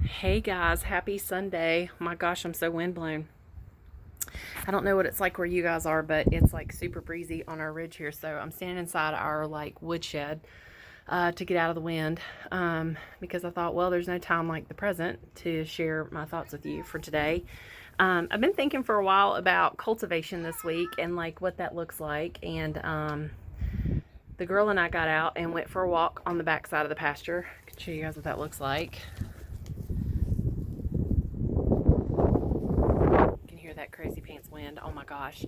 Hey guys, happy Sunday. My gosh, I'm so windblown. I don't know what it's like where you guys are, but it's like super breezy on our ridge here. So I'm standing inside our like woodshed to get out of the wind because I thought, well, there's no time like the present to share my thoughts with you for today. I've been thinking for a while about cultivation this week and like what that looks like. And the girl and I got out and went for a walk on the back side of the pasture. I can show you guys what that looks like. That crazy pants wind. Oh my gosh.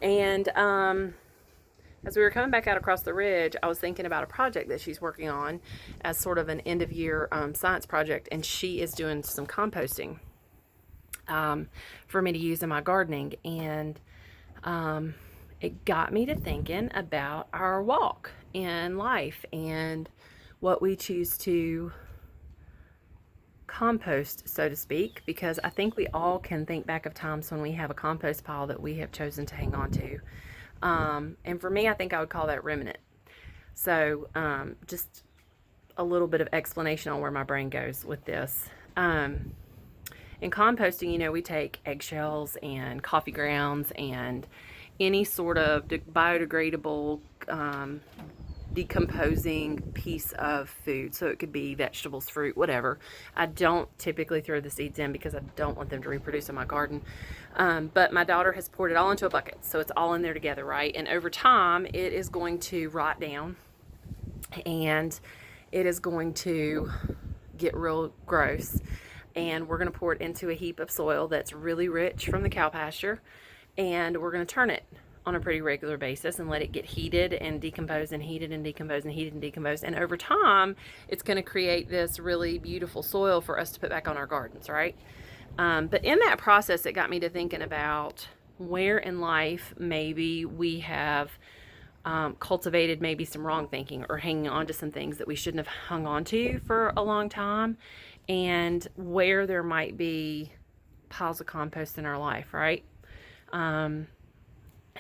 And as we were coming back out across the ridge, I was thinking about a project that she's working on as sort of an end of year science project, and she is doing some composting for me to use in my gardening. And it got me to thinking about our walk in life and what we choose to compost, so to speak, because I think we all can think back of times when we have a compost pile that we have chosen to hang on to. And for me, I think I would call that remnant. So just a little bit of explanation on where my brain goes with this. In composting, you know, we take eggshells and coffee grounds and any sort of biodegradable decomposing piece of food. So it could be vegetables, fruit, whatever. I don't typically throw the seeds in because I don't want them to reproduce in my garden. But my daughter has poured it all into a bucket. So it's all in there together, right? And over time, it is going to rot down and it is going to get real gross. And we're going to pour it into a heap of soil that's really rich from the cow pasture. And we're going to turn it on a pretty regular basis and let it get heated and decompose and heated and decompose and heated and decompose. And over time, it's going to create this really beautiful soil for us to put back on our gardens, right? But in that process, it got me to thinking about where in life maybe we have cultivated maybe some wrong thinking or hanging on to some things that we shouldn't have hung on to for a long time, and where there might be piles of compost in our life, right?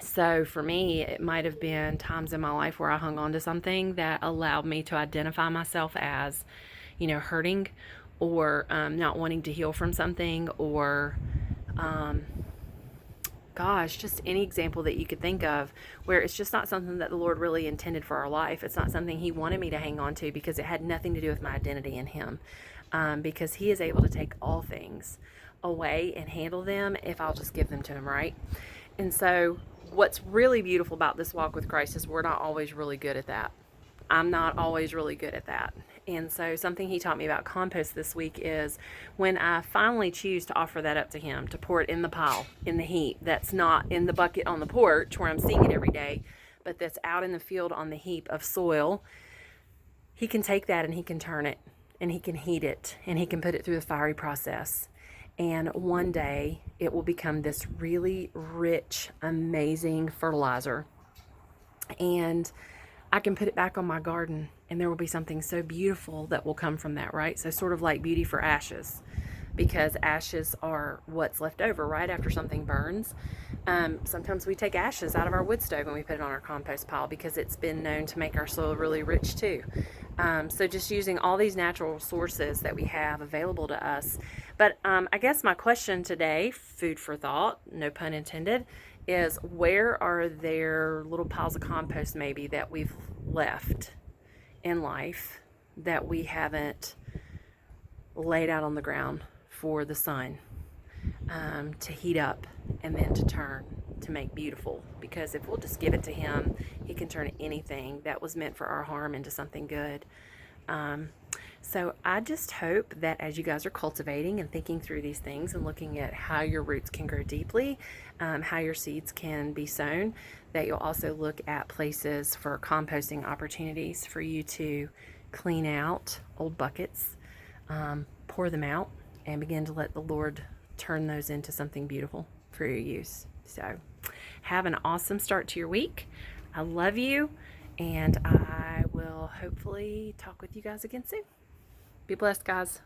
So for me, it might have been times in my life where I hung on to something that allowed me to identify myself as, you know, hurting or not wanting to heal from something, or gosh, just any example that you could think of where it's just not something that the Lord really intended for our life. It's not something He wanted me to hang on to because it had nothing to do with my identity in Him. Because He is able to take all things away and handle them if I'll just give them to Him, right? And so what's really beautiful about this walk with Christ is we're not always really good at that. I'm not always really good at that. And so something He taught me about compost this week is when I finally choose to offer that up to Him, to pour it in the pile, in the heap, that's not in the bucket on the porch where I'm seeing it every day, but that's out in the field on the heap of soil, He can take that and He can turn it and He can heat it and He can put it through the fiery process. And one day it will become this really rich, amazing fertilizer. And I can put it back on my garden and there will be something so beautiful that will come from that, right? So sort of like beauty for ashes, because ashes are what's left over right after something burns. Sometimes we take ashes out of our wood stove and we put it on our compost pile because it's been known to make our soil really rich too. So just using all these natural sources that we have available to us. But I guess my question today, food for thought, no pun intended, is where are there little piles of compost maybe that we've left in life that we haven't laid out on the ground for the sun to heat up and then to turn to make beautiful? Because if we'll just give it to Him, He can turn anything that was meant for our harm into something good. So I just hope that as you guys are cultivating and thinking through these things and looking at how your roots can grow deeply, how your seeds can be sown, that you'll also look at places for composting opportunities for you to clean out old buckets, pour them out, and begin to let the Lord turn those into something beautiful for your use. So have an awesome start to your week. I love you, and I will hopefully talk with you guys again soon. Be blessed, guys.